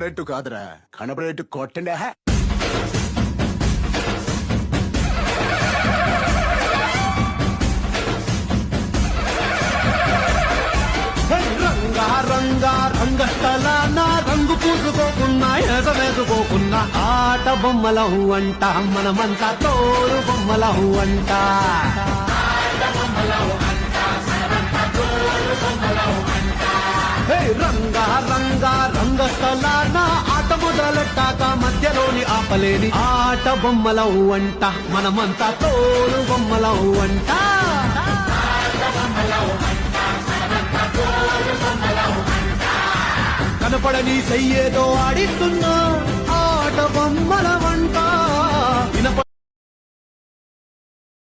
కనపడేట్టు కాదురా, కనపడేట్టు కొట్టండి. రంగా రంగా రంగస్థల నా రంగు పూసుకోకున్నా ఎసవేసుకోకున్నా ఆట బొమ్మలహు అంట మనమంతా తోడు బొమ్మలహు అంట. రంగా రంగా రంగస్థల నా ఆట మొదలెట్టాక మధ్యలోని ఆపలేని ఆట బొమ్మలహు అంట మనమంతా తోడు బొమ్మలహు అంట. కనపడని చెయ్యేదో ఆడిస్తున్నా